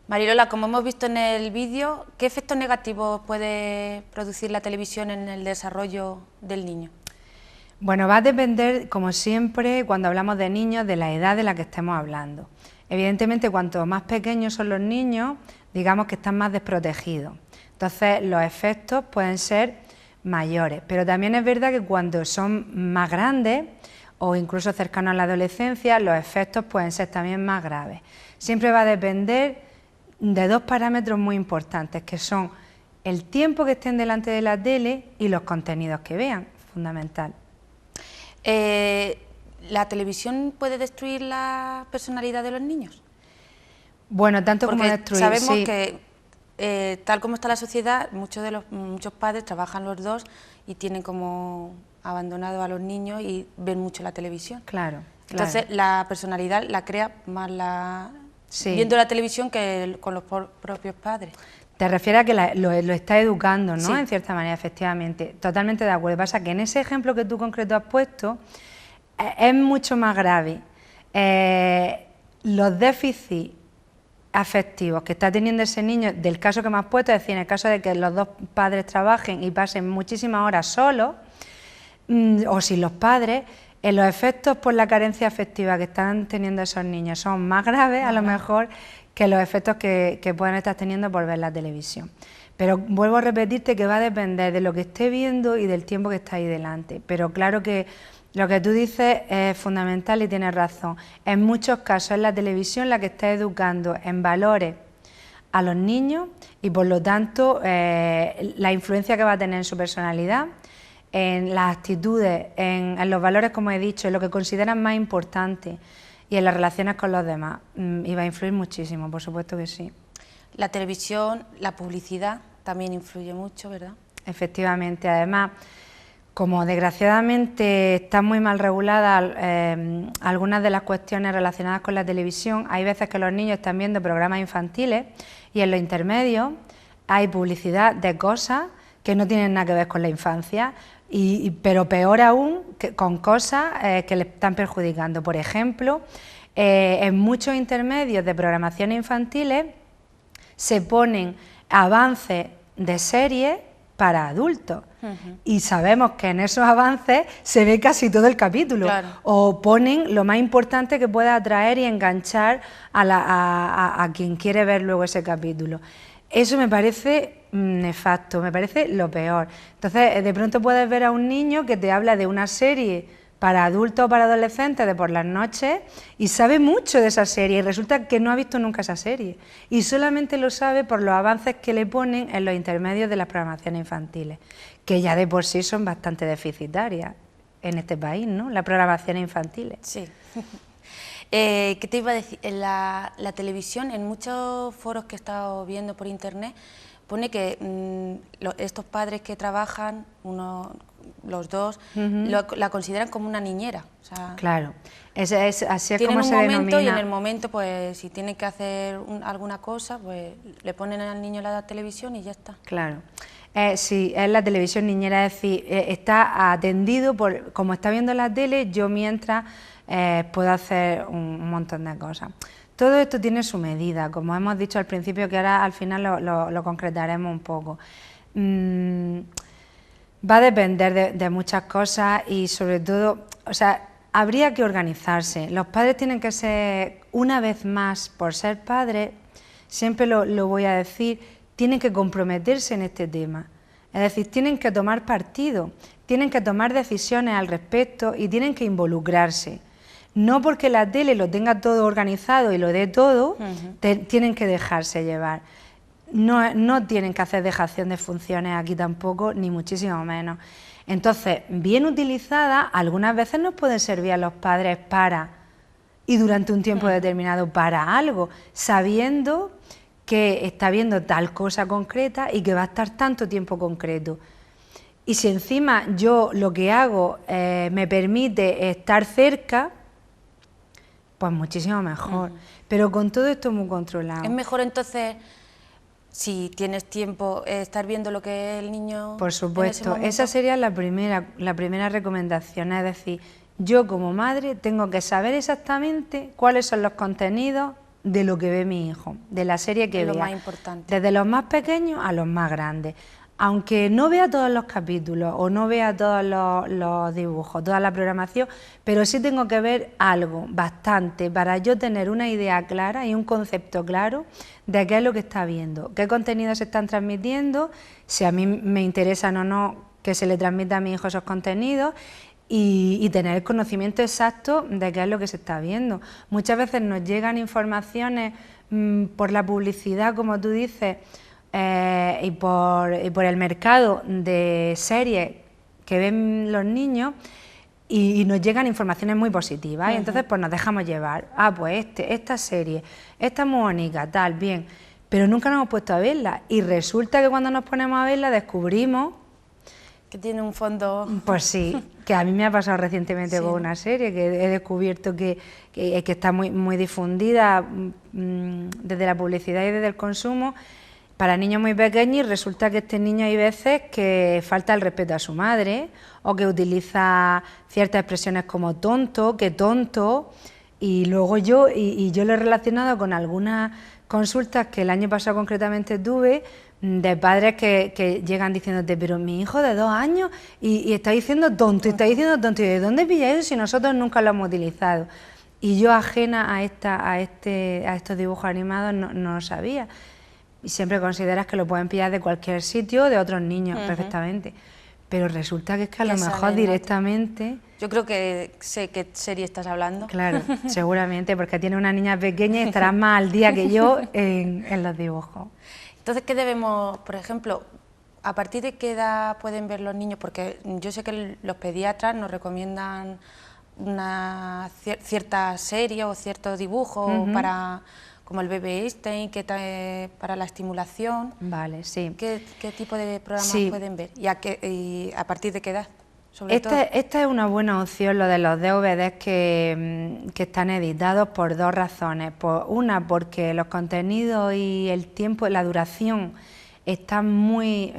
Marilola, como hemos visto en el vídeo, ¿qué efectos negativos puede producir la televisión en el desarrollo del niño? Bueno, va a depender, como siempre, cuando hablamos de niños, de la edad de la que estemos hablando. Evidentemente, cuanto más pequeños son los niños, digamos que están más desprotegidos. Entonces, los efectos pueden ser mayores. Pero también es verdad que cuando son más grandes o incluso cercanos a la adolescencia, los efectos pueden ser también más graves. Siempre va a depender de dos parámetros muy importantes, que son el tiempo que estén delante de la tele y los contenidos que vean, fundamental. ¿La televisión puede destruir la personalidad de los niños? Bueno, tanto Porque como destruir, sabemos sí. que tal como está la sociedad, muchos padres trabajan los dos y tienen como abandonado a los niños y ven mucho la televisión. Claro. Entonces la personalidad la crea más Sí. viendo la televisión que con los propios padres. Te refieres a que lo está educando, ¿no? Sí. En cierta manera, efectivamente. Totalmente de acuerdo. Pasa que en ese ejemplo que tú concreto has puesto es mucho más grave. Los déficits afectivos que está teniendo ese niño, del caso que me has puesto, es decir, en el caso de que los dos padres trabajen y pasen muchísimas horas solos, o sin los padres, los efectos por la carencia afectiva que están teniendo esos niños son más graves, a lo mejor, que los efectos que pueden estar teniendo por ver la televisión. Pero vuelvo a repetirte que va a depender de lo que esté viendo y del tiempo que está ahí delante. Pero claro que lo que tú dices es fundamental y tienes razón. En muchos casos es la televisión la que está educando en valores a los niños y por lo tanto la influencia que va a tener en su personalidad, en las actitudes, en los valores, como he dicho, en lo que consideran más importante y en las relaciones con los demás. Y va a influir muchísimo, por supuesto que sí. La televisión, la publicidad también influye mucho, ¿verdad? Efectivamente, además, como desgraciadamente están muy mal reguladas algunas de las cuestiones relacionadas con la televisión, hay veces que los niños están viendo programas infantiles y en los intermedios hay publicidad de cosas que no tienen nada que ver con la infancia, pero peor aún, con cosas que le están perjudicando. Por ejemplo, en muchos intermedios de programaciones infantiles se ponen avances de series para adultos. Y sabemos que en esos avances se ve casi todo el capítulo. Claro. O ponen lo más importante que pueda atraer y enganchar a quien quiere ver luego ese capítulo. Eso me parece nefasto, me parece lo peor. Entonces, de pronto puedes ver a un niño que te habla de una serie para adultos o para adolescentes de por las noches y sabe mucho de esa serie y resulta que no ha visto nunca esa serie y solamente lo sabe por los avances que le ponen en los intermedios de las programaciones infantiles, que ya de por sí son bastante deficitarias en este país, ¿no? Las programaciones infantiles. Sí. ¿Qué te iba a decir? En la televisión, en muchos foros que he estado viendo por internet, pone que estos padres que trabajan, los dos, la consideran como una niñera. O sea, claro, así es como se tienen un momento denomina. y en el momento, pues, si tienen que hacer alguna cosa, pues le ponen al niño la televisión y ya está. Claro. Sí, es la televisión niñera, es decir, está atendido por, como está viendo la tele, yo mientras puedo hacer un montón de cosas. Todo esto tiene su medida, como hemos dicho al principio, que ahora al final lo concretaremos un poco. Va a depender de muchas cosas y sobre todo, o sea, habría que organizarse. Los padres tienen que ser, una vez más, por ser padres, siempre lo voy a decir, tienen que comprometerse en este tema. Es decir, tienen que tomar partido, tienen que tomar decisiones al respecto y tienen que involucrarse. No porque la tele lo tenga todo organizado y lo dé todo, tienen que dejarse llevar. No tienen que hacer dejación de funciones aquí tampoco, ni muchísimo menos. Entonces, bien utilizadas, algunas veces nos pueden servir a los padres y durante un tiempo determinado para algo, sabiendo que está viendo tal cosa concreta y que va a estar tanto tiempo concreto. Y si encima yo lo que hago me permite estar cerca, pues muchísimo mejor. Pero con todo esto muy controlado. Es mejor entonces, si tienes tiempo, estar viendo lo que el niño... Por supuesto, esa sería la primera recomendación, es decir, yo como madre tengo que saber exactamente cuáles son los contenidos de lo que ve mi hijo, de la serie que vea. Es lo más importante. Desde los más pequeños a los más grandes. Aunque no vea todos los capítulos o no vea todos los dibujos, toda la programación, pero sí tengo que ver algo, bastante, para yo tener una idea clara y un concepto claro de qué es lo que está viendo, qué contenidos se están transmitiendo, si a mí me interesan o no que se le transmita a mi hijo esos contenidos, y tener el conocimiento exacto de qué es lo que se está viendo. Muchas veces nos llegan informaciones por la publicidad, como tú dices, y por el mercado de series que ven los niños, y nos llegan informaciones muy positivas, y entonces pues nos dejamos llevar. Pues esta serie, esta es muy bonita, tal, bien, pero nunca nos hemos puesto a verla, y resulta que cuando nos ponemos a verla descubrimos que tiene un fondo... Pues sí, que a mí me ha pasado recientemente con una serie, que he descubierto que está muy difundida desde la publicidad y desde el consumo, para niños muy pequeños, y resulta que este niño hay veces que falta el respeto a su madre, o que utiliza ciertas expresiones como tonto, que tonto, y luego yo lo he relacionado con algunas consultas que el año pasado concretamente tuve, de padres que llegan diciéndote, pero mi hijo de 2 años y está diciendo tonto, y está diciendo tonto, ¿y de dónde pilla eso si nosotros nunca lo hemos utilizado? Y yo, ajena a estos dibujos animados, no lo sabía. Y siempre consideras que lo pueden pillar de cualquier sitio, de otros niños, perfectamente. Pero resulta que es que a lo mejor directamente... Yo creo que sé qué serie estás hablando. Claro, seguramente, porque tiene una niña pequeña y estará más al día que yo en los dibujos. Entonces, ¿qué debemos, por ejemplo, a partir de qué edad pueden ver los niños? Porque yo sé que los pediatras nos recomiendan una cierta serie o cierto dibujo para... como el bebé Einstein, para la estimulación. Vale, sí. ¿Qué tipo de programas pueden ver? ¿Y a partir de qué edad? Esta es una buena opción, lo de los DVDs que están editados, por 2 razones. Una, porque los contenidos y el tiempo, la duración, están muy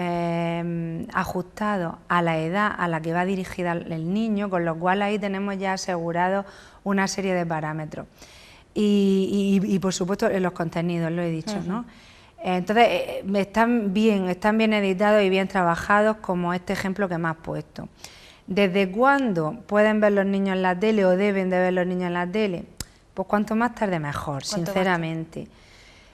ajustados a la edad a la que va dirigida el niño, con lo cual ahí tenemos ya asegurado una serie de parámetros. Y por supuesto en los contenidos, lo he dicho, ¿no? Entonces están bien editados y bien trabajados, como este ejemplo que me has puesto. ¿Desde cuándo pueden ver los niños en la tele o deben de ver los niños en la tele? Pues cuanto más tarde mejor, sinceramente.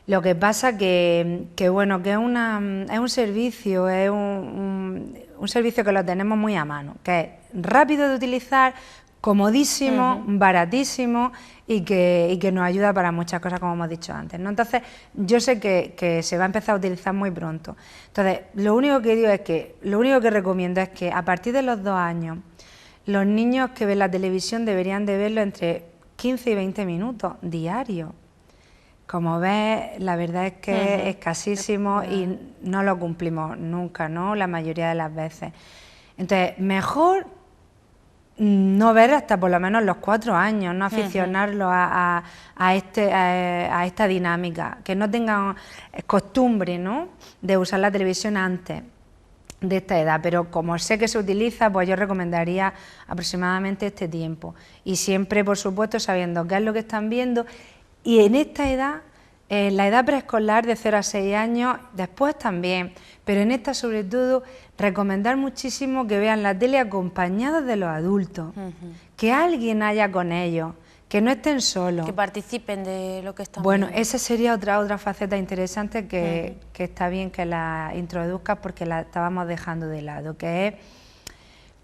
Lo que pasa que bueno, que es un servicio, un servicio que lo tenemos muy a mano, que es rápido de utilizar, comodísimo, baratísimo, y que nos ayuda para muchas cosas, como hemos dicho antes, ¿no? Entonces, yo sé que se va a empezar a utilizar muy pronto. Entonces, lo único que recomiendo es que a partir de los 2 años, los niños que ven la televisión deberían de verlo entre 15 y 20 minutos diarios. Como ves, la verdad es que es escasísimo y no lo cumplimos nunca, ¿no? La mayoría de las veces. Entonces, mejor no ver hasta por lo menos los 4 años, no aficionarlos a esta dinámica, que no tengan costumbre, ¿no?, de usar la televisión antes de esta edad, pero como sé que se utiliza, pues yo recomendaría aproximadamente este tiempo, y siempre, por supuesto, sabiendo qué es lo que están viendo. Y en esta edad, la edad preescolar de 0 a 6 años, después también, pero en esta sobre todo, recomendar muchísimo que vean la tele acompañados de los adultos, que alguien haya con ellos, que no estén solos. Que participen de lo que están viendo. Bueno, esa sería otra faceta interesante que está bien que la introduzcas, porque la estábamos dejando de lado, que es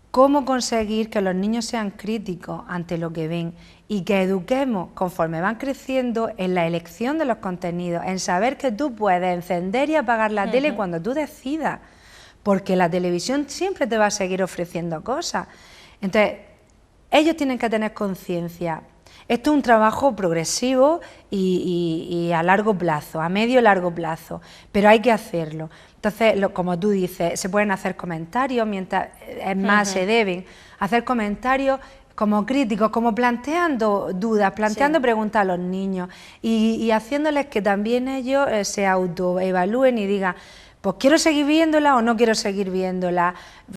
cómo conseguir que los niños sean críticos ante lo que ven, y que eduquemos conforme van creciendo en la elección de los contenidos, en saber que tú puedes encender y apagar la tele cuando tú decidas, porque la televisión siempre te va a seguir ofreciendo cosas. Entonces, ellos tienen que tener conciencia. Esto es un trabajo progresivo y a largo plazo, a medio y largo plazo, pero hay que hacerlo. Entonces, como tú dices, se pueden hacer comentarios, mientras es más se deben hacer comentarios como críticos, como planteando dudas, planteando preguntas a los niños, y haciéndoles que también ellos se autoevalúen y digan, pues quiero seguir viéndola o no quiero seguir viéndola.